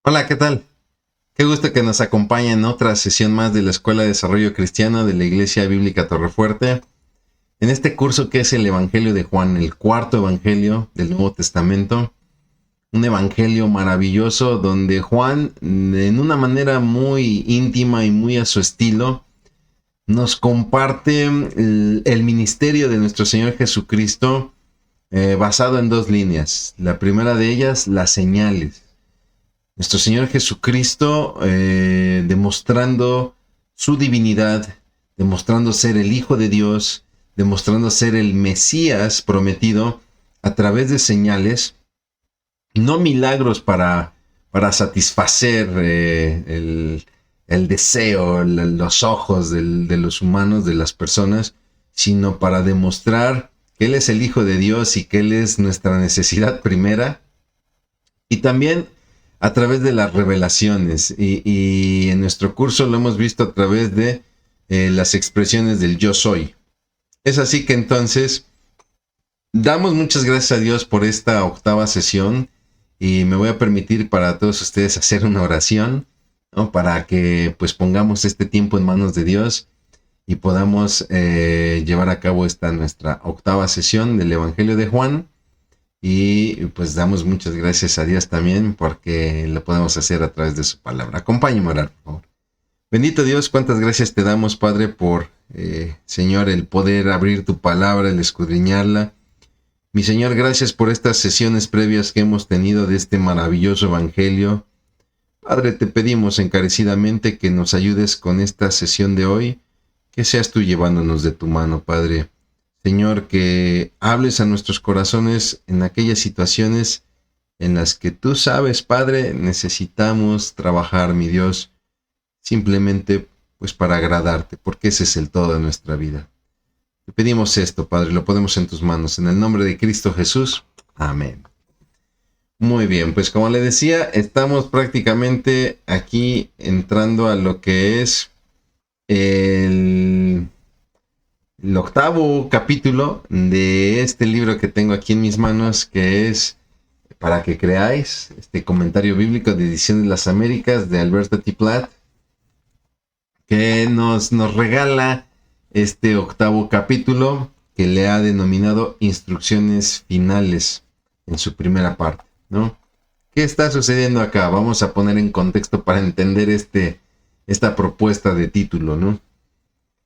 Hola, ¿qué tal? Qué gusto que nos acompañe en otra sesión más de la Escuela de Desarrollo Cristiano de la Iglesia Bíblica Torrefuerte. En este curso que es el Evangelio de Juan, el cuarto Evangelio del Nuevo Testamento. Un Evangelio maravilloso donde Juan, en una manera muy íntima y muy a su estilo, nos comparte el ministerio de nuestro Señor Jesucristo basado en dos líneas. La primera de ellas, las señales. Nuestro Señor Jesucristo demostrando su divinidad, demostrando ser el Hijo de Dios, demostrando ser el Mesías prometido a través de señales, no milagros para satisfacer el deseo, los ojos de los humanos, de las personas, sino para demostrar que Él es el Hijo de Dios y que Él es nuestra necesidad primera. Y también a través de las revelaciones. Y en nuestro curso lo hemos visto a través de las expresiones del yo soy. Es así que entonces damos muchas gracias a Dios por esta octava sesión y me voy a permitir para todos ustedes hacer una oración, ¿no? Para que pues pongamos este tiempo en manos de Dios y podamos llevar a cabo esta nuestra octava sesión del Evangelio de Juan. Y pues damos muchas gracias a Dios también porque lo podemos hacer a través de su palabra. Acompáñame a orar, por favor. Bendito Dios, cuántas gracias te damos, Padre, por, Señor, el poder abrir tu palabra, el escudriñarla. Mi Señor, gracias por estas sesiones previas que hemos tenido de este maravilloso evangelio. Padre, te pedimos encarecidamente que nos ayudes con esta sesión de hoy, que seas tú llevándonos de tu mano, Padre. Señor, que hables a nuestros corazones en aquellas situaciones en las que tú sabes, Padre, necesitamos trabajar, mi Dios, simplemente pues para agradarte, porque ese es el todo de nuestra vida. Te pedimos esto, Padre, lo ponemos en tus manos, en el nombre de Cristo Jesús. Amén. Muy bien, pues como le decía, estamos prácticamente aquí entrando a lo que es el octavo capítulo de este libro que tengo aquí en mis manos, que es Para que creáis, este comentario bíblico de Edición de las Américas de Alberto T. Platt, que nos regala este octavo capítulo que le ha denominado Instrucciones Finales en su primera parte, ¿no? ¿Qué está sucediendo acá? Vamos a poner en contexto para entender esta propuesta de título, ¿no?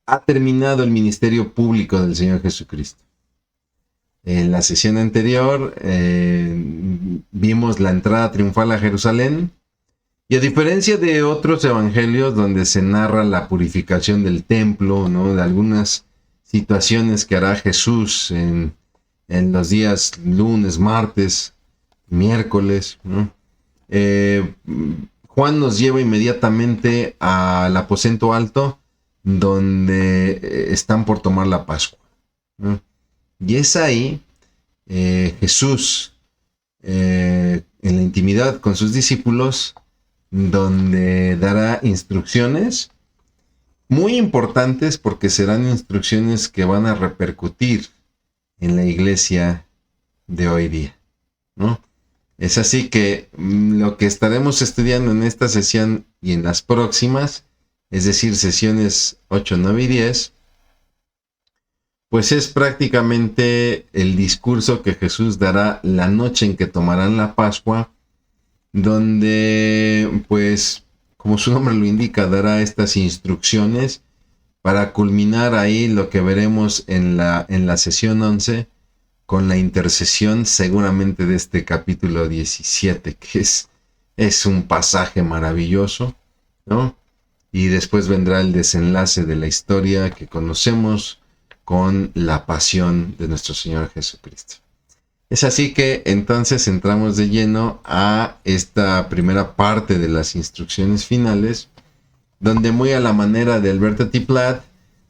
Ha terminado el ministerio público del Señor Jesucristo. En la sesión anterior vimos la entrada triunfal a Jerusalén, y a diferencia de otros evangelios donde se narra la purificación del templo, ¿no? De algunas situaciones que hará Jesús en los días lunes, martes, miércoles, ¿no? Juan nos lleva inmediatamente al aposento alto donde están por tomar la Pascua, ¿no? Y es ahí Jesús, en la intimidad con sus discípulos, donde dará instrucciones muy importantes porque serán instrucciones que van a repercutir en la iglesia de hoy día, ¿no? Es así que lo que estaremos estudiando en esta sesión y en las próximas, es decir, sesiones 8, 9 y 10, pues es prácticamente el discurso que Jesús dará la noche en que tomarán la Pascua, donde, pues, como su nombre lo indica, dará estas instrucciones para culminar ahí lo que veremos en la sesión 11, con la intercesión seguramente de este capítulo 17, que es un pasaje maravilloso, ¿no? Y después vendrá el desenlace de la historia que conocemos con la pasión de nuestro Señor Jesucristo. Es así que entonces entramos de lleno a esta primera parte de las instrucciones finales, donde muy a la manera de Alberto T. Platt,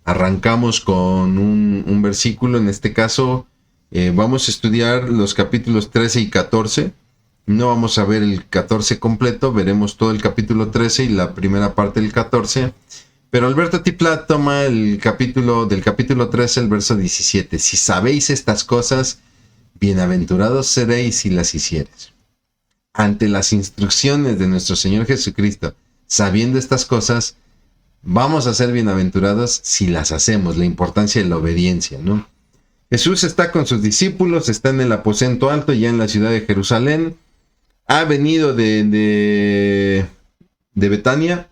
arrancamos con un versículo. En este caso vamos a estudiar los capítulos 13 y 14. No vamos a ver el 14 completo, veremos todo el capítulo 13 y la primera parte del 14. Pero Alberto T. Platt toma del capítulo 13, el verso 17. Si sabéis estas cosas, bienaventurados seréis si las hiciereis. ante las instrucciones de nuestro Señor Jesucristo, sabiendo estas cosas, vamos a ser bienaventurados si las hacemos, la importancia de la obediencia, ¿no? Jesús está con sus discípulos, está en el aposento alto, ya en la ciudad de Jerusalén, ha venido de Betania,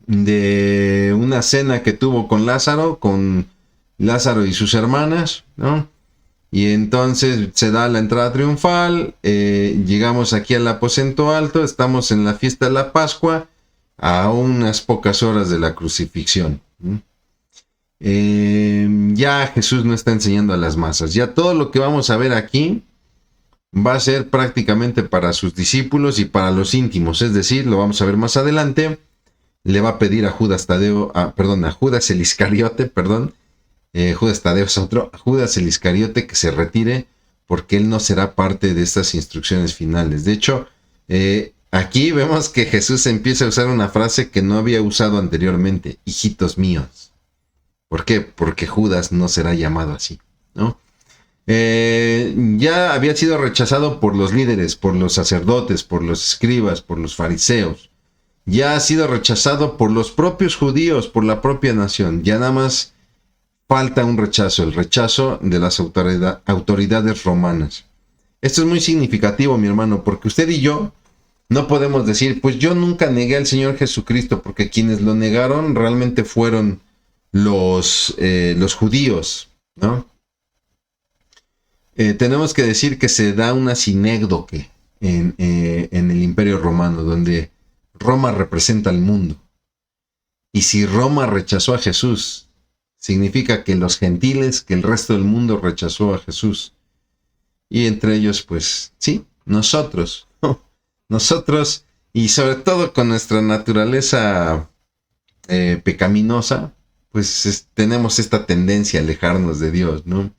de una cena que tuvo con Lázaro y sus hermanas, ¿no? Y entonces se da la entrada triunfal, llegamos aquí al aposento alto, estamos en la fiesta de la Pascua, a unas pocas horas de la crucifixión. Ya Jesús no está enseñando a las masas, ya todo lo que vamos a ver aquí va a ser prácticamente para sus discípulos y para los íntimos, es decir, lo vamos a ver más adelante. Le va a pedir a Judas el Iscariote, Judas Tadeo es otro, a Judas el Iscariote que se retire porque él no será parte de estas instrucciones finales. De hecho, aquí vemos que Jesús empieza a usar una frase que no había usado anteriormente, hijitos míos. ¿Por qué? Porque Judas no será llamado así, ¿no? Ya había sido rechazado por los líderes, por los sacerdotes, por los escribas, por los fariseos. Ya ha sido rechazado por los propios judíos, por la propia nación. Ya nada más falta un rechazo, el rechazo de las autoridades romanas. Esto es muy significativo, mi hermano, porque usted y yo no podemos decir, pues yo nunca negué al Señor Jesucristo, porque quienes lo negaron realmente fueron los judíos, ¿no? Tenemos que decir que se da una sinécdoque en el Imperio Romano, donde Roma representa al mundo. Y si Roma rechazó a Jesús, significa que los gentiles, que el resto del mundo rechazó a Jesús. Y entre ellos, pues, sí, nosotros, y sobre todo con nuestra naturaleza pecaminosa, pues tenemos esta tendencia a alejarnos de Dios, ¿no?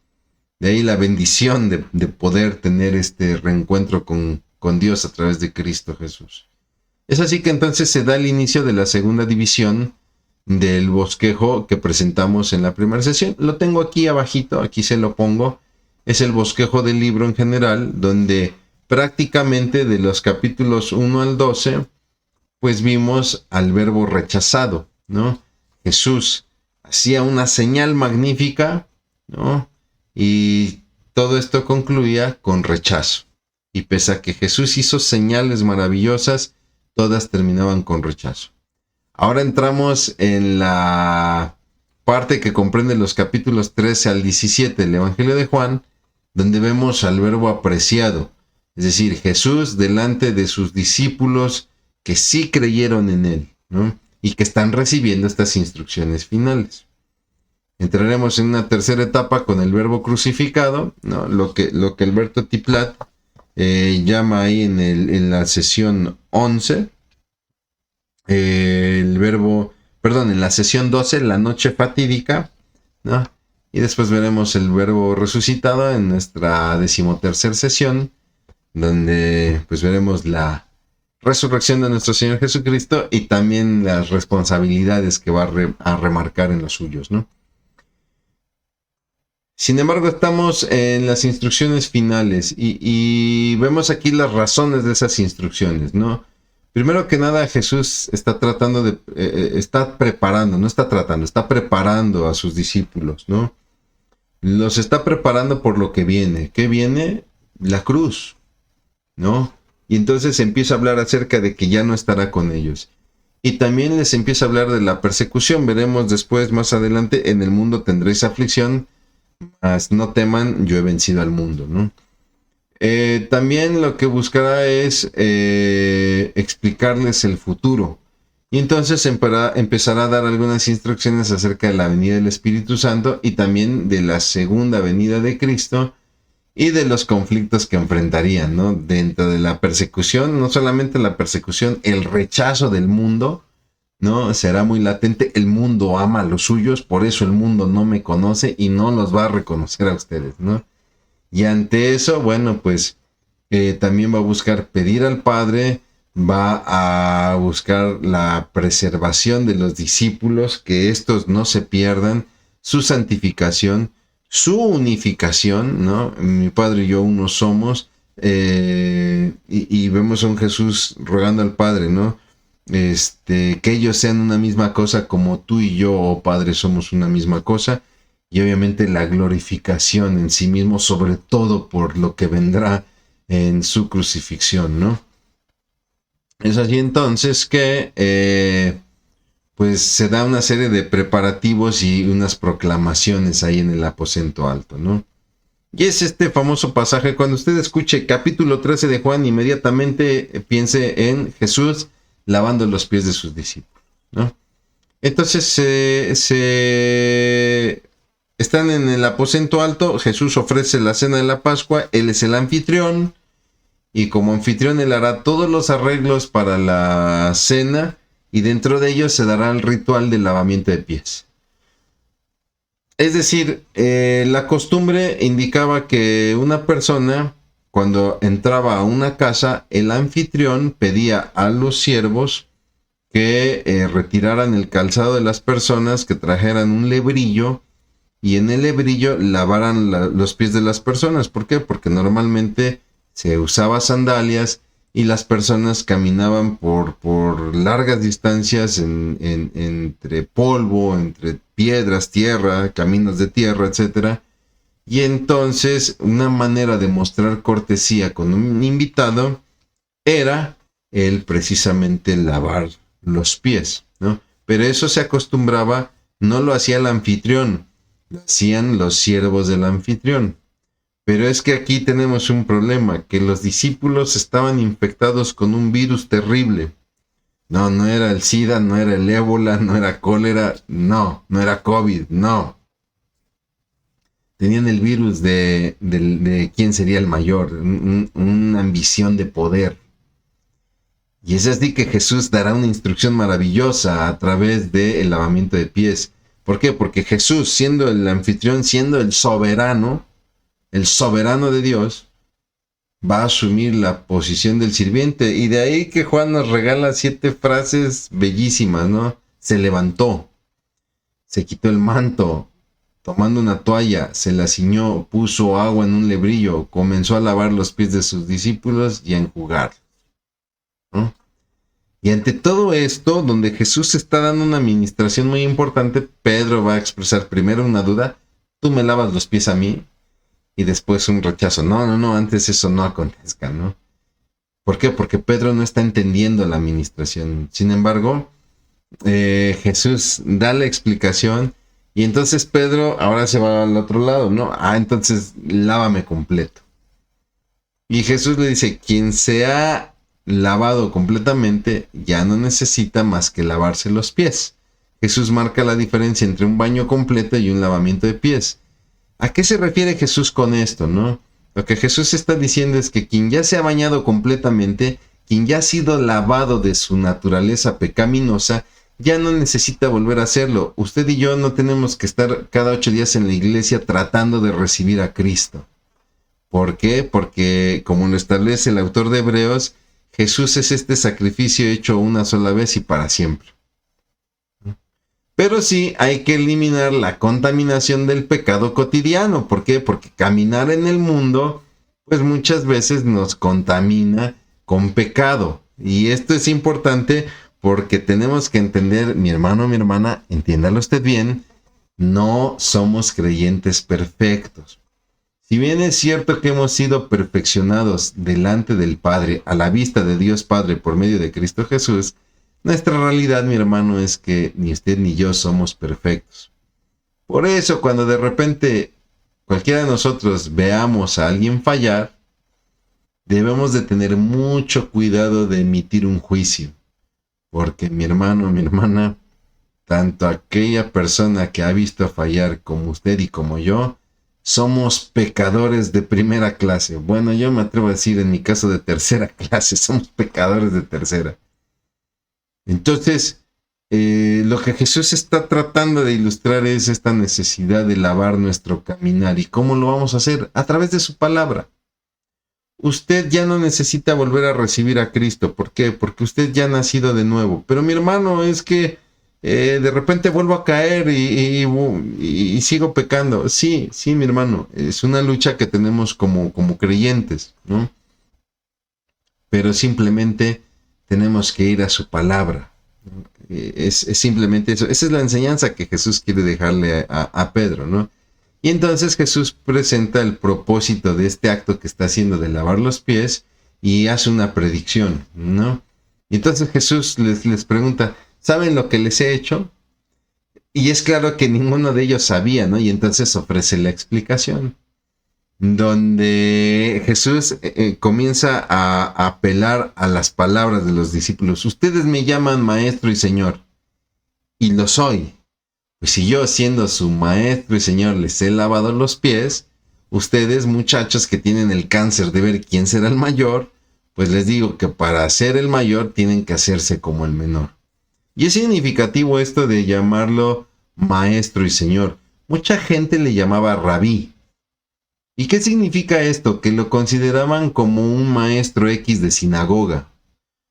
De ahí la bendición de poder tener este reencuentro con Dios a través de Cristo Jesús. Es así que entonces se da el inicio de la segunda división del bosquejo que presentamos en la primera sesión. Lo tengo aquí abajito, aquí se lo pongo. Es el bosquejo del libro en general, donde prácticamente de los capítulos 1 al 12, pues vimos al verbo rechazado, ¿no? Jesús hacía una señal magnífica, ¿no? Y todo esto concluía con rechazo. Y pese a que Jesús hizo señales maravillosas, todas terminaban con rechazo. Ahora entramos en la parte que comprende los capítulos 13 al 17 del Evangelio de Juan, donde vemos al verbo apreciado, es decir, Jesús delante de sus discípulos que sí creyeron en él, ¿no? Y que están recibiendo estas instrucciones finales. Entraremos en una tercera etapa con el verbo crucificado, ¿no? Lo que Alberto Tiplat llama ahí en la sesión 11, en la sesión 12, la noche fatídica, ¿no? Y después veremos el verbo resucitado en nuestra 13ª sesión, donde pues veremos la resurrección de nuestro Señor Jesucristo y también las responsabilidades que va a remarcar en los suyos, ¿no? Sin embargo, estamos en las instrucciones finales y vemos aquí las razones de esas instrucciones, ¿no? Primero que nada, Jesús está está preparando a sus discípulos, ¿no? Los está preparando por lo que viene. ¿Qué viene? La cruz, ¿no? Y entonces empieza a hablar acerca de que ya no estará con ellos. Y también les empieza a hablar de la persecución. Veremos después, más adelante, en el mundo tendréis aflicción, mas no teman, yo he vencido al mundo, ¿no? También lo que buscará es explicarles el futuro. Y entonces empezará a dar algunas instrucciones acerca de la venida del Espíritu Santo y también de la segunda venida de Cristo y de los conflictos que enfrentarían, ¿no? Dentro de la persecución, no solamente la persecución, el rechazo del mundo, ¿no? Será muy latente. El mundo ama a los suyos, por eso el mundo no me conoce y no los va a reconocer a ustedes, ¿no? Y ante eso, bueno, pues también va a buscar pedir al Padre, va a buscar la preservación de los discípulos, que estos no se pierdan, su santificación, su unificación, ¿no? Mi Padre y yo uno somos, y vemos a un Jesús rogando al Padre, ¿no? Que ellos sean una misma cosa como tú y yo, oh Padre, somos una misma cosa. Y obviamente la glorificación en sí mismo, sobre todo por lo que vendrá en su crucifixión, ¿no? Es así entonces que pues se da una serie de preparativos y unas proclamaciones ahí en el aposento alto, ¿no? Y es este famoso pasaje, cuando usted escuche capítulo 13 de Juan, inmediatamente piense en Jesús lavando los pies de sus discípulos, ¿no? Entonces están en el aposento alto, Jesús ofrece la cena de la Pascua, él es el anfitrión, y como anfitrión él hará todos los arreglos para la cena, y dentro de ellos se dará el ritual del lavamiento de pies. Es decir, la costumbre indicaba que una persona, cuando entraba a una casa, el anfitrión pedía a los siervos que retiraran el calzado de las personas, que trajeran un lebrillo, y en el lebrillo lavaran los pies de las personas. ¿Por qué? Porque normalmente se usaba sandalias y las personas caminaban por largas distancias entre polvo, entre piedras, tierra, caminos de tierra, etc. Y entonces una manera de mostrar cortesía con un invitado era el precisamente lavar los pies, ¿no? Pero eso se acostumbraba, no lo hacía el anfitrión, lo hacían los siervos del anfitrión. Pero es que aquí tenemos un problema, que los discípulos estaban infectados con un virus terrible. No, no era el SIDA, no era el ébola, no era cólera, no era COVID, no. Tenían el virus de quién sería el mayor, una ambición de poder. Y es así que Jesús dará una instrucción maravillosa a través del lavamiento de pies. ¿Por qué? Porque Jesús, siendo el anfitrión, siendo el soberano de Dios, va a asumir la posición del sirviente. Y de ahí que Juan nos regala 7 frases bellísimas, ¿no? Se levantó, se quitó el manto, tomando una toalla, se la ciñó, puso agua en un lebrillo, comenzó a lavar los pies de sus discípulos y a enjugar, ¿no? Y ante todo esto, donde Jesús está dando una administración muy importante, Pedro va a expresar primero una duda: ¿tú me lavas los pies a mí? Y después un rechazo: no, antes eso no acontezca, ¿no? ¿Por qué? Porque Pedro no está entendiendo la administración. Sin embargo, Jesús da la explicación, y entonces Pedro ahora se va al otro lado, ¿no? Entonces lávame completo. Y Jesús le dice: quien se ha lavado completamente ya no necesita más que lavarse los pies. Jesús marca la diferencia entre un baño completo y un lavamiento de pies. ¿A qué se refiere Jesús con esto, no? Lo que Jesús está diciendo es que quien ya se ha bañado completamente, quien ya ha sido lavado de su naturaleza pecaminosa, ya no necesita volver a hacerlo. Usted y yo no tenemos que estar cada 8 días en la iglesia tratando de recibir a Cristo. ¿Por qué? Porque, como lo establece el autor de Hebreos, Jesús es este sacrificio hecho una sola vez y para siempre. Pero sí hay que eliminar la contaminación del pecado cotidiano. ¿Por qué? Porque caminar en el mundo, pues muchas veces nos contamina con pecado. Y esto es importante porque tenemos que entender, mi hermano, mi hermana, entiéndalo usted bien, no somos creyentes perfectos. Si bien es cierto que hemos sido perfeccionados delante del Padre, a la vista de Dios Padre por medio de Cristo Jesús, nuestra realidad, mi hermano, es que ni usted ni yo somos perfectos. Por eso, cuando de repente cualquiera de nosotros veamos a alguien fallar, debemos de tener mucho cuidado de emitir un juicio. Porque, mi hermano, mi hermana, tanto aquella persona que ha visto fallar como usted y como yo, somos pecadores de primera clase. Bueno, yo me atrevo a decir, en mi caso, de tercera clase, somos pecadores de tercera. Entonces, lo que Jesús está tratando de ilustrar es esta necesidad de lavar nuestro caminar. ¿Y cómo lo vamos a hacer? A través de su palabra. Usted ya no necesita volver a recibir a Cristo. ¿Por qué? Porque usted ya ha nacido de nuevo. Pero mi hermano, es que de repente vuelvo a caer y sigo pecando. Sí, mi hermano, es una lucha que tenemos como creyentes, ¿no? pero simplemente tenemos que ir a su palabra. Es simplemente eso. Esa es la enseñanza que Jesús quiere dejarle a Pedro, ¿no? Y entonces Jesús presenta el propósito de este acto que está haciendo de lavar los pies y hace una predicción, ¿no? Y entonces Jesús les pregunta, ¿saben lo que les he hecho? Y es claro que ninguno de ellos sabía, ¿no? Y entonces ofrece la explicación, donde Jesús comienza a apelar a las palabras de los discípulos. Ustedes me llaman maestro y señor, y lo soy. Pues si yo, siendo su maestro y señor, les he lavado los pies, ustedes, muchachos que tienen el cáncer de ver quién será el mayor, pues les digo que para ser el mayor tienen que hacerse como el menor. Y es significativo esto de llamarlo maestro y señor. Mucha gente le llamaba rabí. ¿Y qué significa esto? Que lo consideraban como un maestro X de sinagoga,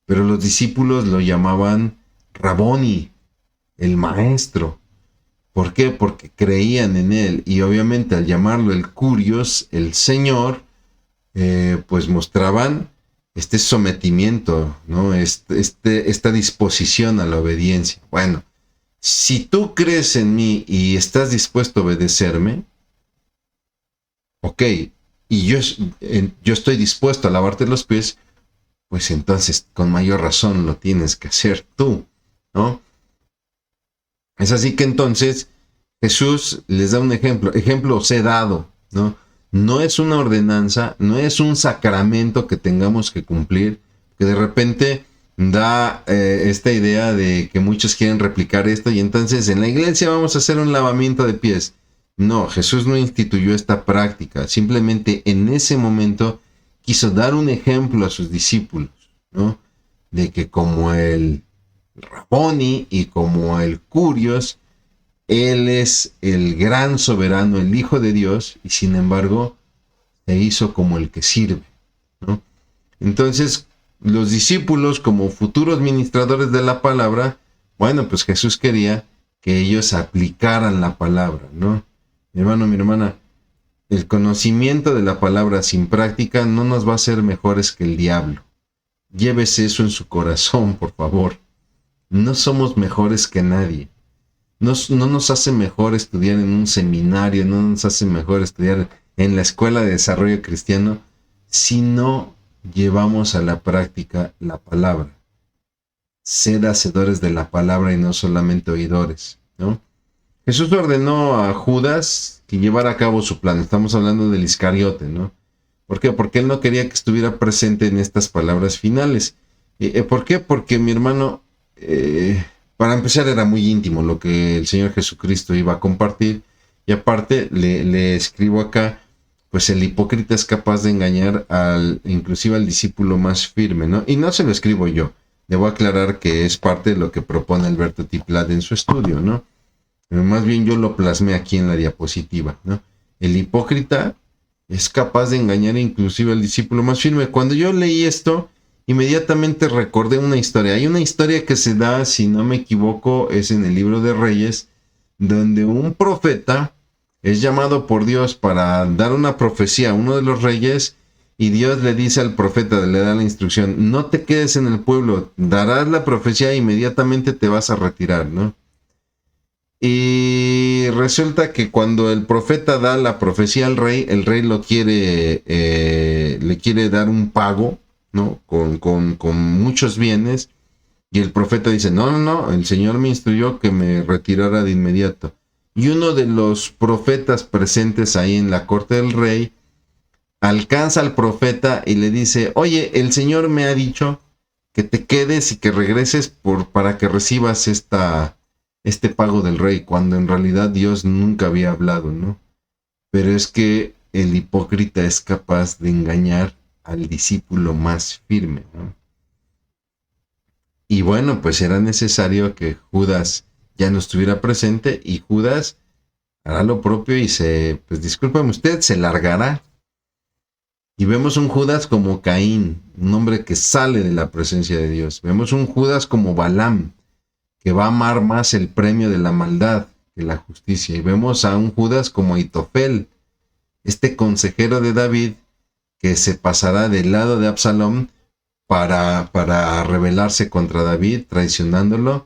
pero los discípulos lo llamaban Raboni, el maestro. ¿Por qué? Porque creían en él, y obviamente al llamarlo el Curios, el Señor, pues mostraban este sometimiento, ¿no? Esta disposición a la obediencia. Bueno, si tú crees en mí y estás dispuesto a obedecerme, ok, y yo estoy dispuesto a lavarte los pies, pues entonces con mayor razón lo tienes que hacer tú, ¿no? Es así que entonces Jesús les da un ejemplo os he dado, ¿no? No es una ordenanza, no es un sacramento que tengamos que cumplir, que de repente da esta idea de que muchos quieren replicar esto y entonces en la iglesia vamos a hacer un lavamiento de pies. No, Jesús no instituyó esta práctica, simplemente en ese momento quiso dar un ejemplo a sus discípulos, ¿no? De que como el Raboni y como el Curios, él es el gran soberano, el Hijo de Dios, y sin embargo se hizo como el que sirve, ¿no? Entonces, los discípulos, como futuros ministradores de la palabra, bueno, pues Jesús quería que ellos aplicaran la palabra, ¿no? Mi hermano, mi hermana, el conocimiento de la palabra sin práctica no nos va a hacer mejores que el diablo. Llévese eso en su corazón, por favor. No somos mejores que nadie. No nos hace mejor estudiar en un seminario, no nos hace mejor estudiar en la escuela de desarrollo cristiano si no llevamos a la práctica la palabra. Sed hacedores de la palabra y no solamente oidores, ¿no? Jesús ordenó a Judas que llevara a cabo su plan. Estamos hablando del Iscariote, ¿no? ¿Por qué? Porque él no quería que estuviera presente en estas palabras finales. ¿Por qué? Porque mi hermano, para empezar, era muy íntimo lo que el Señor Jesucristo iba a compartir. Y aparte, le escribo acá, pues el hipócrita es capaz de engañar inclusive al discípulo más firme, ¿no? Y no se lo escribo yo. Debo aclarar que es parte de lo que propone Alberto Tiplad en su estudio, ¿no? Pero más bien yo lo plasmé aquí en la diapositiva, ¿no? El hipócrita es capaz de engañar inclusive al discípulo más firme. Cuando yo leí esto, inmediatamente recordé una historia. Hay una historia que se da, si no me equivoco, es en el libro de Reyes, donde un profeta es llamado por Dios para dar una profecía a uno de los reyes y Dios le dice al profeta, le da la instrucción, no te quedes en el pueblo, darás la profecía e inmediatamente te vas a retirar, ¿no? Y resulta que cuando el profeta da la profecía al rey, el rey le quiere dar un pago, ¿no? Con muchos bienes, y el profeta dice, no, el Señor me instruyó que me retirara de inmediato. Y uno de los profetas presentes ahí en la corte del rey alcanza al profeta y le dice, oye, el Señor me ha dicho que te quedes y que regreses para que recibas este pago del rey, cuando en realidad Dios nunca había hablado, ¿no? Pero es que el hipócrita es capaz de engañar al discípulo más firme, ¿no? Y bueno, pues era necesario que Judas ya no estuviera presente y Judas hará lo propio y pues discúlpame usted, se largará. Y vemos un Judas como Caín, un hombre que sale de la presencia de Dios. Vemos un Judas como Balaam, que va a amar más el premio de la maldad que la justicia. Y vemos a un Judas como Ahitofel, este consejero de David, que se pasará del lado de Absalom para rebelarse contra David, traicionando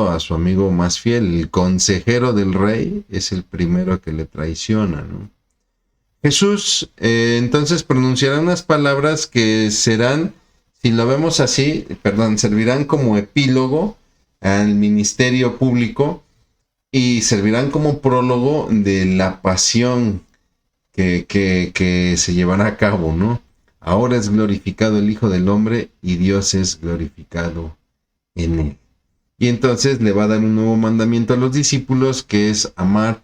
a su amigo más fiel. El consejero del rey es el primero que le traiciona, ¿no? Jesús entonces pronunciará unas palabras que serán, si lo vemos así, servirán como epílogo al ministerio público y servirán como prólogo de la pasión que se llevará a cabo, ¿no? Ahora es glorificado el Hijo del Hombre y Dios es glorificado en él. Y entonces le va a dar un nuevo mandamiento a los discípulos, que es amar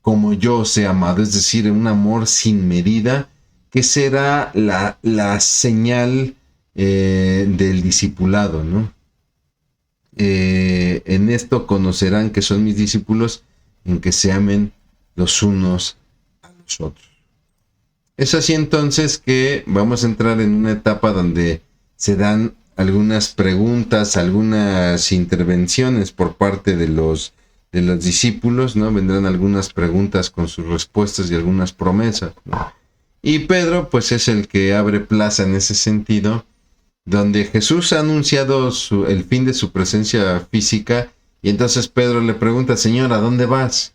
como yo os he amado, es decir, un amor sin medida, que será la señal del discipulado, ¿no? En esto conocerán que son mis discípulos, en que se amen los unos a los otros. Es así entonces que vamos a entrar en una etapa donde se dan algunas preguntas, algunas intervenciones por parte de los discípulos, ¿no? Vendrán algunas preguntas con sus respuestas y algunas promesas, ¿no? Y Pedro, pues es el que abre plaza en ese sentido, donde Jesús ha anunciado el fin de su presencia física, y entonces Pedro le pregunta: Señor, ¿a dónde vas?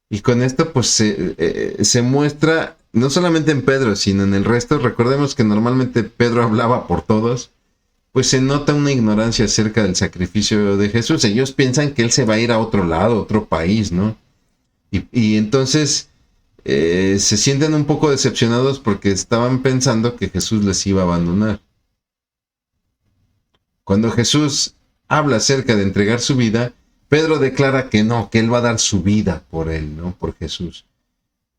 Y con esto pues se muestra, no solamente en Pedro, sino en el resto. Recordemos que normalmente Pedro hablaba por todos, pues se nota una ignorancia acerca del sacrificio de Jesús. Ellos piensan que él se va a ir a otro lado, a otro país, ¿no? Y entonces se sienten un poco decepcionados porque estaban pensando que Jesús les iba a abandonar. Cuando Jesús habla acerca de entregar su vida, Pedro declara que no, que él va a dar su vida por él, ¿no? Por Jesús.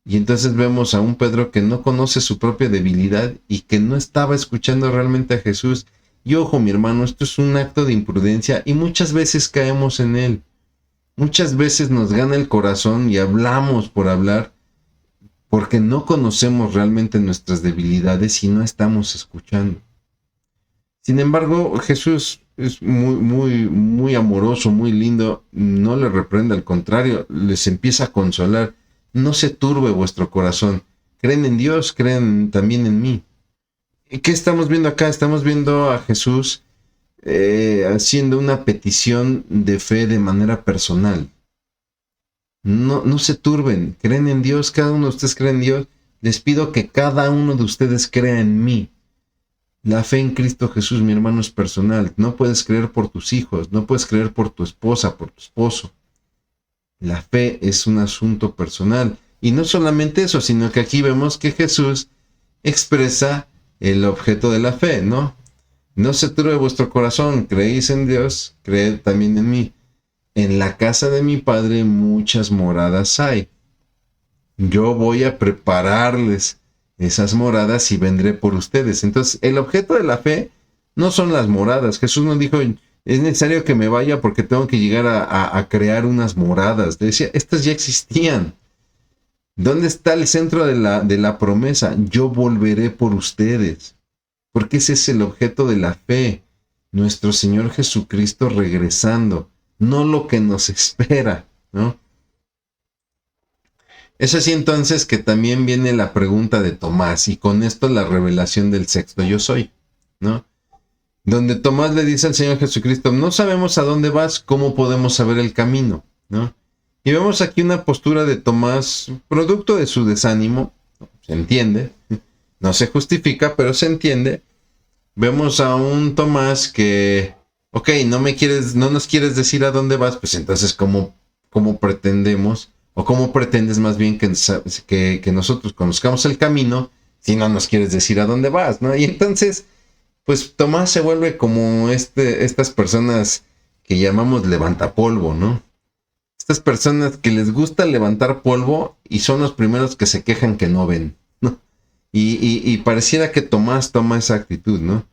Y entonces vemos a un Pedro que no conoce su propia debilidad y que no estaba escuchando realmente a Jesús. Y ojo, mi hermano, esto es un acto de imprudencia y muchas veces caemos en él. Muchas veces nos gana el corazón y hablamos por hablar porque no conocemos realmente nuestras debilidades y no estamos escuchando. Sin embargo, Jesús es muy amoroso, muy lindo, no le reprende, al contrario, les empieza a consolar. No se turbe vuestro corazón, creen en Dios, creen también en mí. ¿Y qué estamos viendo acá? Estamos viendo a Jesús haciendo una petición de fe de manera personal. No se turben, creen en Dios, cada uno de ustedes cree en Dios. Les pido que cada uno de ustedes crea en mí. La fe en Cristo Jesús, mi hermano, es personal. No puedes creer por tus hijos, no puedes creer por tu esposa, por tu esposo. La fe es un asunto personal. Y no solamente eso, sino que aquí vemos que Jesús expresa el objeto de la fe, ¿no? No se turbe vuestro corazón, creéis en Dios, creed también en mí. En la casa de mi Padre muchas moradas hay. Yo voy a prepararles esas moradas y vendré por ustedes. Entonces, el objeto de la fe no son las moradas. Jesús no dijo: es necesario que me vaya porque tengo que llegar a crear unas moradas. Decía, estas ya existían. ¿Dónde está el centro de la promesa? Yo volveré por ustedes. Porque ese es el objeto de la fe. Nuestro Señor Jesucristo regresando. No lo que nos espera, ¿no? Es así entonces que también viene la pregunta de Tomás, y con esto la revelación del sexto yo soy, ¿no? Donde Tomás le dice al Señor Jesucristo: no sabemos a dónde vas, ¿cómo podemos saber el camino?, ¿no? Y vemos aquí una postura de Tomás, producto de su desánimo, se entiende, no se justifica, pero se entiende. Vemos a un Tomás que, ok, no nos quieres decir a dónde vas, pues entonces ¿cómo pretendemos? ¿O cómo pretendes más bien que nosotros conozcamos el camino si no nos quieres decir a dónde vas, ¿no? Y entonces, pues Tomás se vuelve como estas personas que llamamos levantapolvo, ¿no? Estas personas que les gusta levantar polvo y son los primeros que se quejan que no ven, ¿no? Y pareciera que Tomás toma esa actitud, ¿no?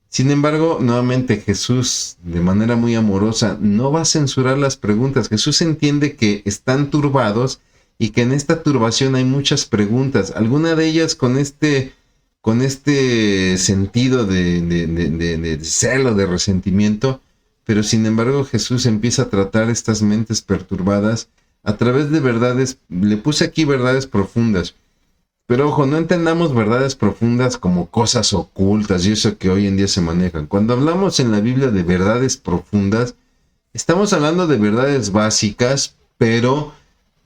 Sin embargo, nuevamente Jesús, de manera muy amorosa, no va a censurar las preguntas. Jesús entiende que están turbados y que en esta turbación hay muchas preguntas. Alguna de ellas con este sentido de celo, de resentimiento. Pero sin embargo Jesús empieza a tratar estas mentes perturbadas a través de verdades. Le puse aquí verdades profundas. Pero ojo, no entendamos verdades profundas como cosas ocultas y eso que hoy en día se manejan. Cuando hablamos en la Biblia de verdades profundas, estamos hablando de verdades básicas, pero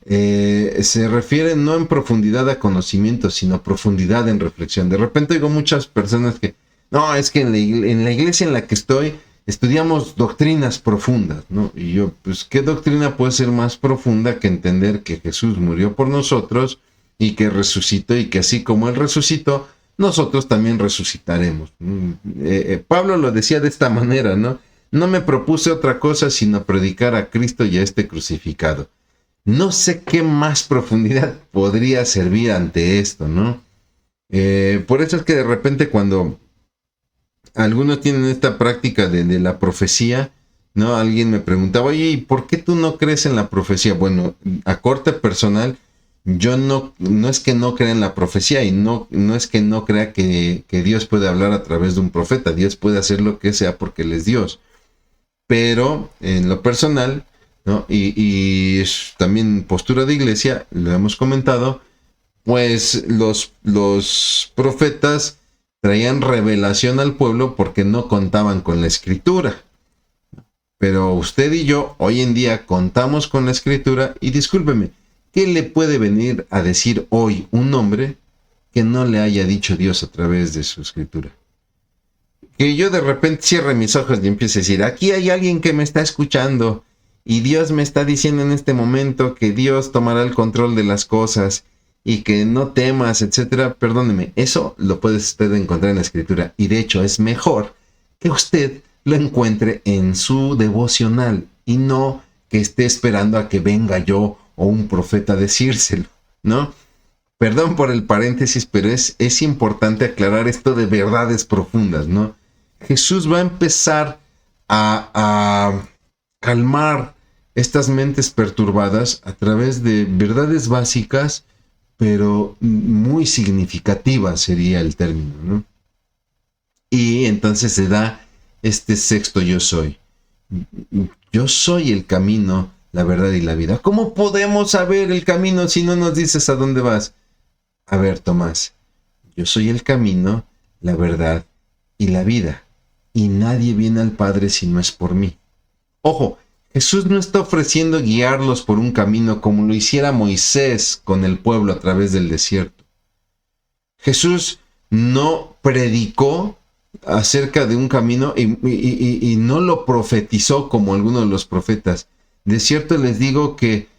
se refiere no en profundidad a conocimiento, sino a profundidad en reflexión. De repente oigo muchas personas que, no, es que en la iglesia en la que estoy estudiamos doctrinas profundas, ¿no? Y yo, pues, ¿qué doctrina puede ser más profunda que entender que Jesús murió por nosotros y que resucitó y que así como Él resucitó, nosotros también resucitaremos? Pablo lo decía de esta manera, ¿no? No me propuse otra cosa sino predicar a Cristo y a este crucificado. No sé qué más profundidad podría servir ante esto, ¿no? Por eso es que de repente cuando algunos tienen esta práctica de la profecía, ¿no? Alguien me preguntaba, oye, ¿y por qué tú no crees en la profecía? Bueno, a corte personal, yo no es que no crea en la profecía y no es que no crea que Dios puede hablar a través de un profeta. Dios puede hacer lo que sea porque Él es Dios. Pero en lo personal, ¿no? Y es también postura de iglesia, lo hemos comentado, pues los profetas traían revelación al pueblo porque no contaban con la escritura. Pero usted y yo hoy en día contamos con la escritura y discúlpeme, ¿qué le puede venir a decir hoy un hombre que no le haya dicho Dios a través de su escritura? Que yo de repente cierre mis ojos y empiece a decir, aquí hay alguien que me está escuchando y Dios me está diciendo en este momento que Dios tomará el control de las cosas y que no temas, etcétera. Perdóneme, eso lo puede usted encontrar en la escritura y de hecho es mejor que usted lo encuentre en su devocional y no que esté esperando a que venga yo o un profeta a decírselo, ¿no? Perdón por el paréntesis, pero es importante aclarar esto de verdades profundas, ¿no? Jesús va a empezar a calmar estas mentes perturbadas a través de verdades básicas, pero muy significativas sería el término, ¿no? Y entonces se da este sexto yo soy. Yo soy el camino, la verdad y la vida. ¿Cómo podemos saber el camino si no nos dices a dónde vas? A ver, Tomás, yo soy el camino, la verdad y la vida. Y nadie viene al Padre si no es por mí. Ojo, Jesús no está ofreciendo guiarlos por un camino como lo hiciera Moisés con el pueblo a través del desierto. Jesús no predicó acerca de un camino y no lo profetizó como algunos de los profetas. De cierto les digo que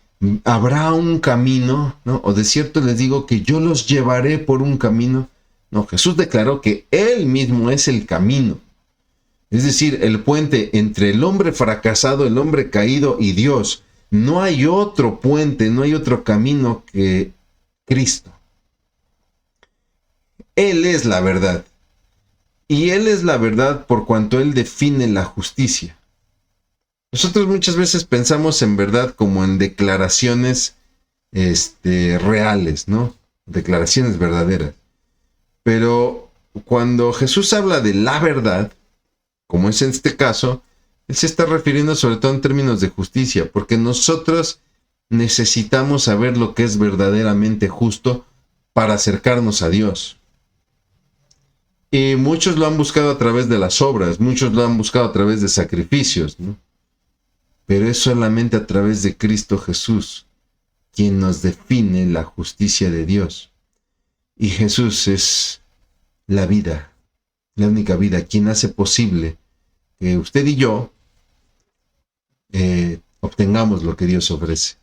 habrá un camino, ¿no? O de cierto les digo que yo los llevaré por un camino. No, Jesús declaró que Él mismo es el camino. Es decir, el puente entre el hombre fracasado, el hombre caído y Dios. No hay otro puente, no hay otro camino que Cristo. Él es la verdad. Y Él es la verdad por cuanto Él define la justicia. Nosotros muchas veces pensamos en verdad como en declaraciones reales, ¿no? Declaraciones verdaderas. Pero cuando Jesús habla de la verdad, como es en este caso, Él se está refiriendo sobre todo en términos de justicia, porque nosotros necesitamos saber lo que es verdaderamente justo para acercarnos a Dios. Y muchos lo han buscado a través de las obras, muchos lo han buscado a través de sacrificios, ¿no? Pero es solamente a través de Cristo Jesús quien nos define la justicia de Dios. Y Jesús es la vida, la única vida, quien hace posible que usted y yo obtengamos lo que Dios ofrece.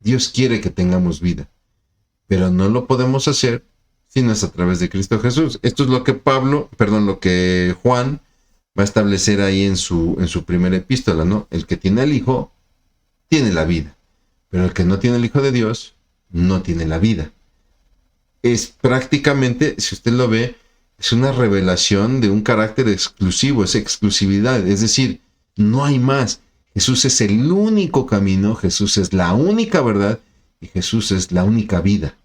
Dios quiere que tengamos vida, pero no lo podemos hacer si no es a través de Cristo Jesús. Esto es lo que Juan va a establecer ahí en su primera epístola, ¿no? El que tiene al Hijo tiene la vida, pero el que no tiene el Hijo de Dios no tiene la vida. Es prácticamente, si usted lo ve, es una revelación de un carácter exclusivo, es exclusividad, es decir, no hay más. Jesús es el único camino, Jesús es la única verdad y Jesús es la única vida.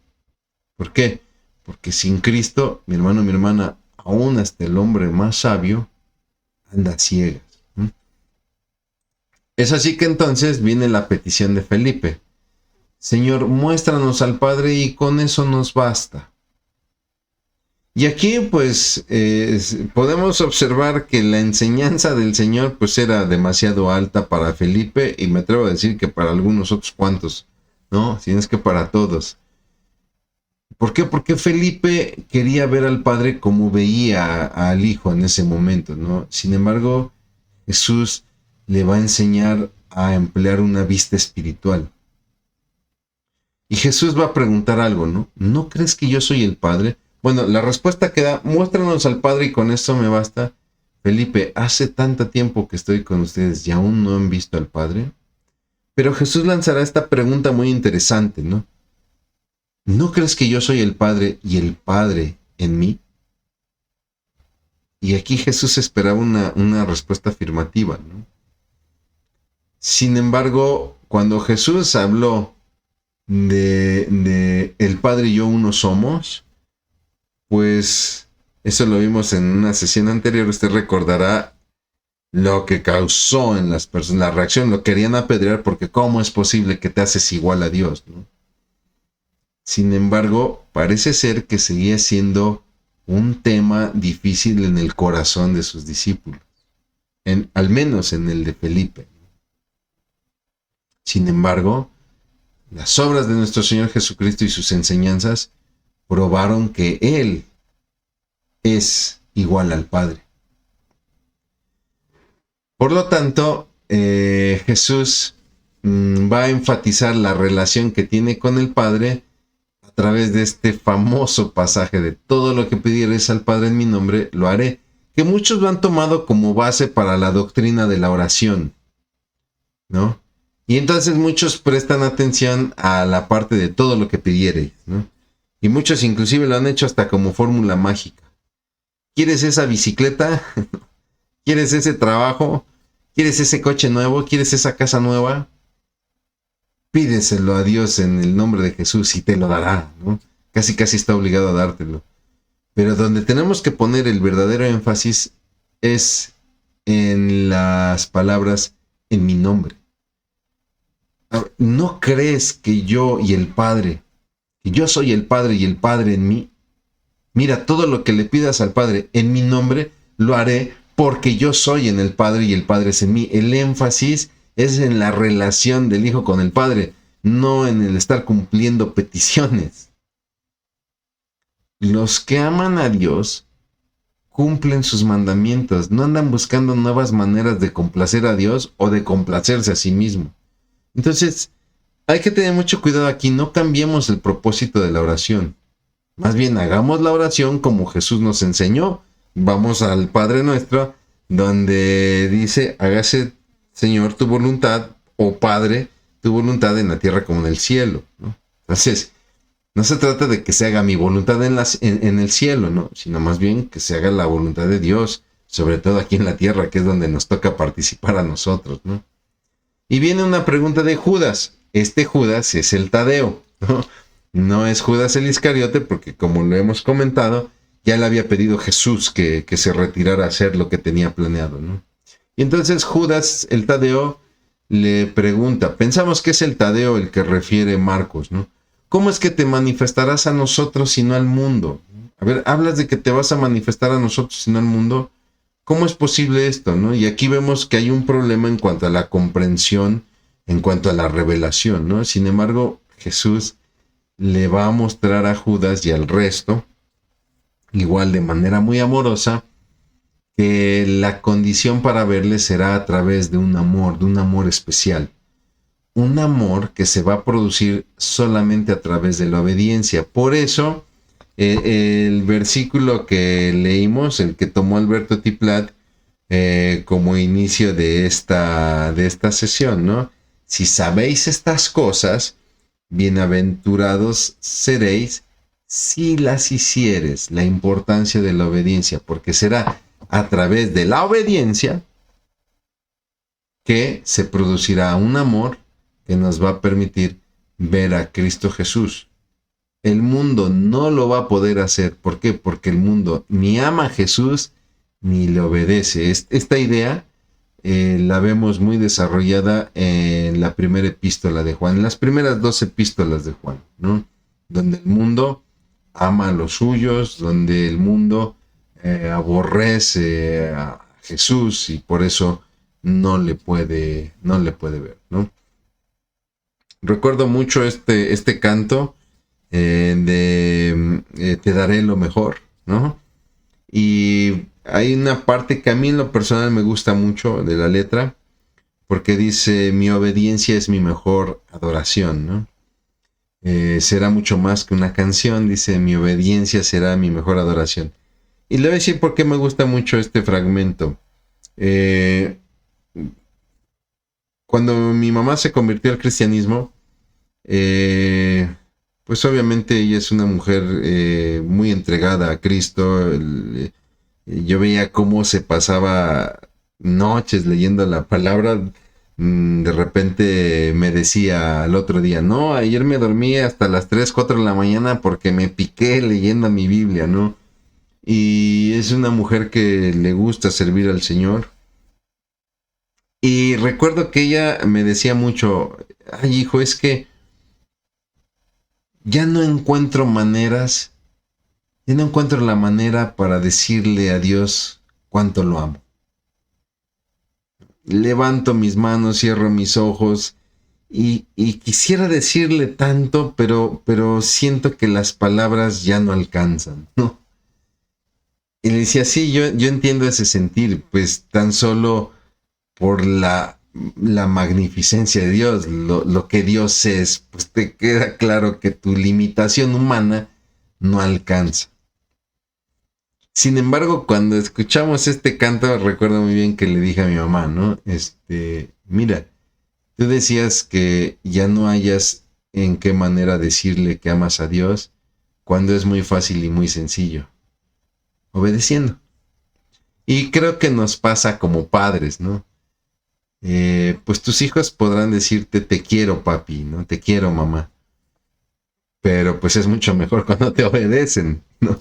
¿Por qué? Porque sin Cristo, mi hermano, mi hermana, aún hasta el hombre más sabio anda ciegas. Es así que entonces viene la petición de Felipe. Señor, muéstranos al Padre y con eso nos basta. Y aquí pues podemos observar que la enseñanza del Señor pues era demasiado alta para Felipe y me atrevo a decir que para algunos otros cuantos, ¿no? Si no es que para todos. ¿Por qué? Porque Felipe quería ver al Padre como veía al Hijo en ese momento, ¿no? Sin embargo, Jesús le va a enseñar a emplear una vista espiritual. Y Jesús va a preguntar algo, ¿no? ¿No crees que yo soy el Padre? Bueno, la respuesta queda, muéstranos al Padre y con esto me basta. Felipe, hace tanto tiempo que estoy con ustedes y aún no han visto al Padre. Pero Jesús lanzará esta pregunta muy interesante, ¿no? ¿No crees que yo soy el Padre y el Padre en mí? Y aquí Jesús esperaba una respuesta afirmativa, ¿no? Sin embargo, cuando Jesús habló de el Padre y yo uno somos, pues eso lo vimos en una sesión anterior. Usted recordará lo que causó en las personas, la reacción, lo querían apedrear porque ¿cómo es posible que te haces igual a Dios, ¿no? Sin embargo, parece ser que seguía siendo un tema difícil en el corazón de sus discípulos, al menos en el de Felipe. Sin embargo, las obras de nuestro Señor Jesucristo y sus enseñanzas probaron que Él es igual al Padre. Por lo tanto, Jesús va a enfatizar la relación que tiene con el Padre a través de este famoso pasaje de todo lo que pidiereis al Padre en mi nombre, lo haré, que muchos lo han tomado como base para la doctrina de la oración, ¿no? Y entonces muchos prestan atención a la parte de todo lo que pidiereis, ¿no? Y muchos inclusive lo han hecho hasta como fórmula mágica. ¿Quieres esa bicicleta? ¿Quieres ese trabajo? ¿Quieres ese coche nuevo? ¿Quieres esa casa nueva? Pídeselo a Dios en el nombre de Jesús y te lo dará, ¿no? Casi está obligado a dártelo. Pero donde tenemos que poner el verdadero énfasis es en las palabras en mi nombre. ¿No crees que yo y el Padre, que yo soy el Padre y el Padre en mí? Mira, todo lo que le pidas al Padre en mi nombre, lo haré porque yo soy en el Padre y el Padre es en mí. El énfasis es en la relación del Hijo con el Padre, no en el estar cumpliendo peticiones. Los que aman a Dios cumplen sus mandamientos, no andan buscando nuevas maneras de complacer a Dios o de complacerse a sí mismo. Entonces, hay que tener mucho cuidado aquí, no cambiemos el propósito de la oración. Más bien, hagamos la oración como Jesús nos enseñó. Vamos al Padre Nuestro, donde dice, hágase, Señor, tu voluntad, o Padre, tu voluntad en la tierra como en el cielo, ¿no? Entonces, no se trata de que se haga mi voluntad en el cielo, ¿no? Sino más bien que se haga la voluntad de Dios, sobre todo aquí en la tierra, que es donde nos toca participar a nosotros, ¿no? Y viene una pregunta de Judas. Este Judas es el Tadeo, ¿no? No es Judas el Iscariote, porque como lo hemos comentado, ya le había pedido Jesús que se retirara a hacer lo que tenía planeado, ¿no? Y entonces Judas, el Tadeo, le pregunta, pensamos que es el Tadeo el que refiere Marcos, ¿no? ¿Cómo es que te manifestarás a nosotros y no al mundo? A ver, hablas de que te vas a manifestar a nosotros y no al mundo. ¿Cómo es posible esto, no? Y aquí vemos que hay un problema en cuanto a la comprensión, en cuanto a la revelación, ¿no? Sin embargo, Jesús le va a mostrar a Judas y al resto, igual de manera muy amorosa, que la condición para verle será a través de un amor especial. Un amor que se va a producir solamente a través de la obediencia. Por eso, el versículo que leímos, el que tomó Alberto Tiplat como inicio de esta sesión, ¿no? Si sabéis estas cosas, bienaventurados seréis si las hicieres. La importancia de la obediencia, porque será a través de la obediencia que se producirá un amor que nos va a permitir ver a Cristo Jesús. El mundo no lo va a poder hacer. ¿Por qué? Porque el mundo ni ama a Jesús ni le obedece. Esta idea la vemos muy desarrollada en la primera epístola de Juan, en las primeras 2 epístolas de Juan, ¿no? Donde el mundo ama a los suyos, donde el mundo aborrece a Jesús y por eso no le puede ver, ¿no? Recuerdo mucho este canto de Te daré lo mejor, ¿no? Y hay una parte que a mí en lo personal me gusta mucho de la letra, porque dice, mi obediencia es mi mejor adoración, ¿no? Será mucho más que una canción, dice, mi obediencia será mi mejor adoración. Y le voy a decir por qué me gusta mucho este fragmento. Cuando mi mamá se convirtió al cristianismo, pues obviamente ella es una mujer muy entregada a Cristo. Yo veía cómo se pasaba noches leyendo la palabra. De repente me decía al otro día, no, ayer me dormí hasta las 3, 4 de la mañana porque me piqué leyendo mi Biblia, ¿no? Y es una mujer que le gusta servir al Señor. Y recuerdo que ella me decía mucho, ay hijo, es que ya no encuentro maneras, ya no encuentro la manera para decirle a Dios cuánto lo amo. Levanto mis manos, cierro mis ojos y quisiera decirle tanto, pero siento que las palabras ya no alcanzan, ¿no? Y le decía, sí, yo entiendo ese sentir, pues tan solo por la magnificencia de Dios, lo que Dios es, pues te queda claro que tu limitación humana no alcanza. Sin embargo, cuando escuchamos este canto, recuerdo muy bien que le dije a mi mamá, ¿no? Mira, tú decías que ya no hayas en qué manera decirle que amas a Dios cuando es muy fácil y muy sencillo, obedeciendo. Y creo que nos pasa como padres, ¿no? Pues tus hijos podrán decirte te quiero papi, ¿no? Te quiero mamá. Pero pues es mucho mejor cuando te obedecen, ¿no?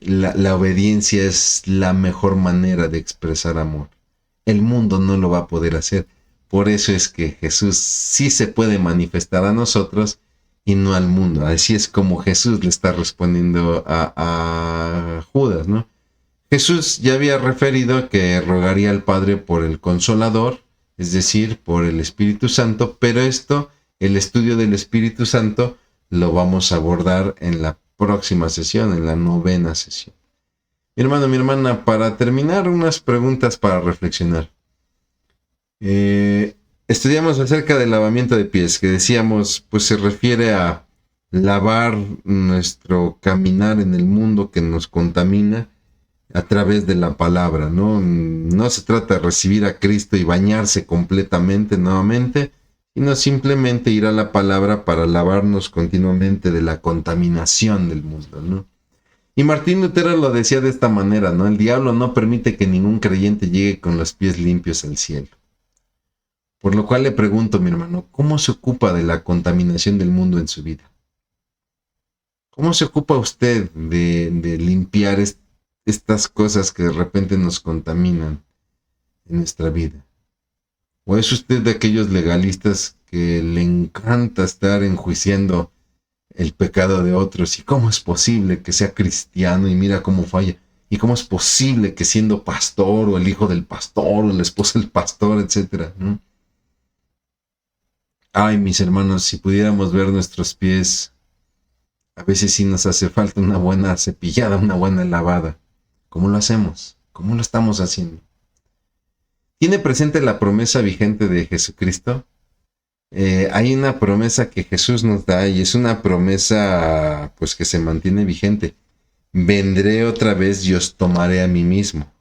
La obediencia es la mejor manera de expresar amor. El mundo no lo va a poder hacer. Por eso es que Jesús sí se puede manifestar a nosotros y no al mundo. Así es como Jesús le está respondiendo a Judas, ¿no? Jesús ya había referido que rogaría al Padre por el Consolador, es decir, por el Espíritu Santo, pero el estudio del Espíritu Santo, lo vamos a abordar en la próxima sesión, en la 9ª sesión. Mi hermano, mi hermana, para terminar, unas preguntas para reflexionar. Estudiamos acerca del lavamiento de pies, que decíamos, pues se refiere a lavar nuestro caminar en el mundo que nos contamina a través de la palabra, ¿no? No se trata de recibir a Cristo y bañarse completamente nuevamente, sino simplemente ir a la palabra para lavarnos continuamente de la contaminación del mundo, ¿no? Y Martín Lutero lo decía de esta manera, ¿no? El diablo no permite que ningún creyente llegue con los pies limpios al cielo. Por lo cual le pregunto, mi hermano, ¿cómo se ocupa de la contaminación del mundo en su vida? ¿Cómo se ocupa usted de limpiar estas cosas que de repente nos contaminan en nuestra vida? ¿O es usted de aquellos legalistas que le encanta estar enjuiciando el pecado de otros? ¿Y cómo es posible que sea cristiano y mira cómo falla? ¿Y cómo es posible que siendo pastor o el hijo del pastor o la esposa del pastor, etcétera, ¿no? Ay, mis hermanos, si pudiéramos ver nuestros pies, a veces sí nos hace falta una buena cepillada, una buena lavada. ¿Cómo lo hacemos? ¿Cómo lo estamos haciendo? ¿Tiene presente la promesa vigente de Jesucristo? Hay una promesa que Jesús nos da y es una promesa pues que se mantiene vigente. Vendré otra vez y os tomaré a mí mismo,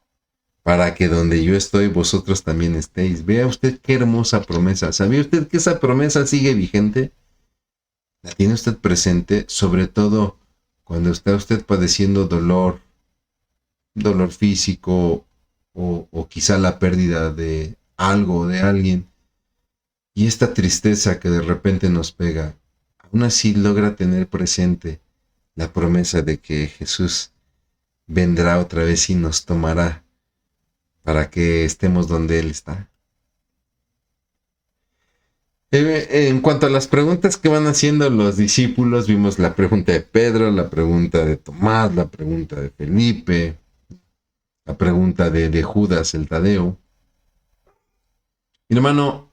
para que donde yo estoy vosotros también estéis. Vea usted qué hermosa promesa. ¿Sabía usted que esa promesa sigue vigente? ¿La tiene usted presente? Sobre todo cuando está usted padeciendo dolor físico o quizá la pérdida de algo o de alguien. Y esta tristeza que de repente nos pega, aún así logra tener presente la promesa de que Jesús vendrá otra vez y nos tomará para que estemos donde Él está. En cuanto a las preguntas que van haciendo los discípulos, vimos la pregunta de Pedro, la pregunta de Tomás, la pregunta de Felipe, la pregunta de Judas, el Tadeo. Mi hermano,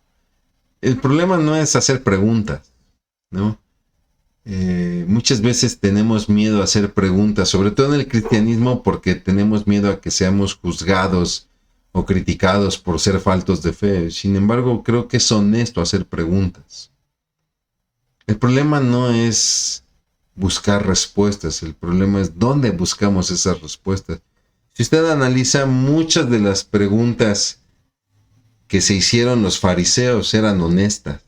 el problema no es hacer preguntas, ¿no? Muchas veces tenemos miedo a hacer preguntas, sobre todo en el cristianismo, porque tenemos miedo a que seamos juzgados o criticados por ser faltos de fe. Sin embargo, creo que es honesto hacer preguntas. El problema no es buscar respuestas, el problema es dónde buscamos esas respuestas. Si usted analiza, muchas de las preguntas que se hicieron los fariseos eran honestas.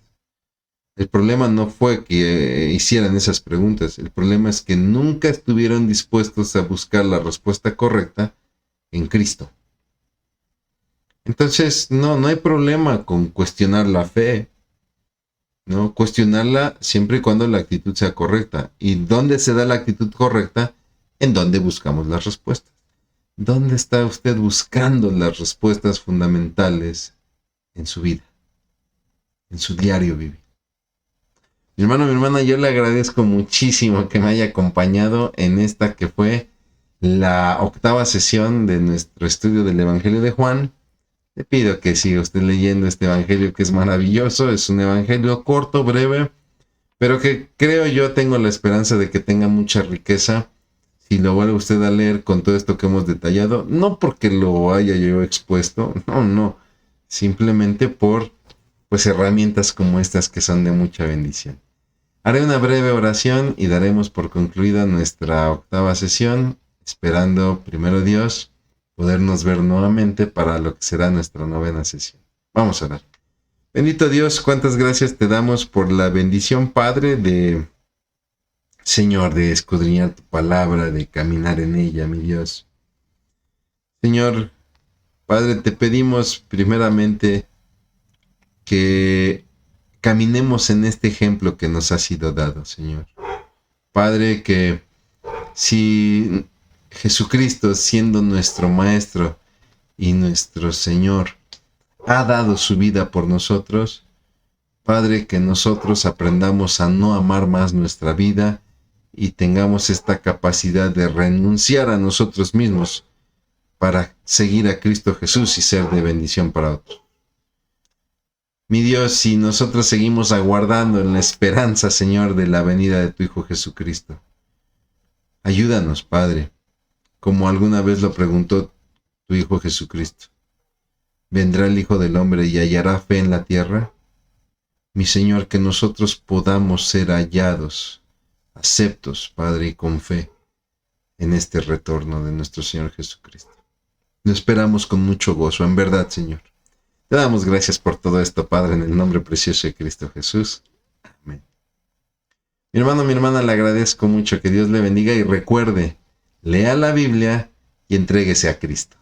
El problema no fue que hicieran esas preguntas, el problema es que nunca estuvieron dispuestos a buscar la respuesta correcta en Cristo. Entonces, no hay problema con cuestionar la fe, ¿no? Cuestionarla siempre y cuando la actitud sea correcta. ¿Y dónde se da la actitud correcta? En donde buscamos las respuestas. ¿Dónde está usted buscando las respuestas fundamentales en su vida, en su diario vivir? Mi hermano, mi hermana, yo le agradezco muchísimo que me haya acompañado en esta que fue la 8ª sesión de nuestro estudio del Evangelio de Juan. Le pido que siga usted leyendo este evangelio que es maravilloso. Es un evangelio corto, breve, pero que creo yo tengo la esperanza de que tenga mucha riqueza si lo vuelve usted a leer con todo esto que hemos detallado. No porque lo haya yo expuesto, no. Simplemente por herramientas como estas que son de mucha bendición. Haré una breve oración y daremos por concluida nuestra 8ª sesión, esperando, primero Dios, podernos ver nuevamente para lo que será nuestra 9ª sesión. Vamos a orar. Bendito Dios, cuántas gracias te damos por la bendición, Padre, de Señor, de escudriñar tu palabra, de caminar en ella, mi Dios. Señor, Padre, te pedimos primeramente que caminemos en este ejemplo que nos ha sido dado, Señor. Padre, que si Jesucristo, siendo nuestro Maestro y nuestro Señor, ha dado su vida por nosotros, Padre, que nosotros aprendamos a no amar más nuestra vida y tengamos esta capacidad de renunciar a nosotros mismos para seguir a Cristo Jesús y ser de bendición para otros. Mi Dios, si nosotros seguimos aguardando en la esperanza, Señor, de la venida de tu Hijo Jesucristo, ayúdanos, Padre, como alguna vez lo preguntó tu Hijo Jesucristo. ¿Vendrá el Hijo del Hombre y hallará fe en la tierra? Mi Señor, que nosotros podamos ser hallados, aceptos, Padre, y con fe en este retorno de nuestro Señor Jesucristo. Lo esperamos con mucho gozo, en verdad, Señor. Te damos gracias por todo esto, Padre, en el nombre precioso de Cristo Jesús. Amén. Mi hermano, mi hermana, le agradezco mucho. Que Dios le bendiga y recuerde, lea la Biblia y entréguese a Cristo.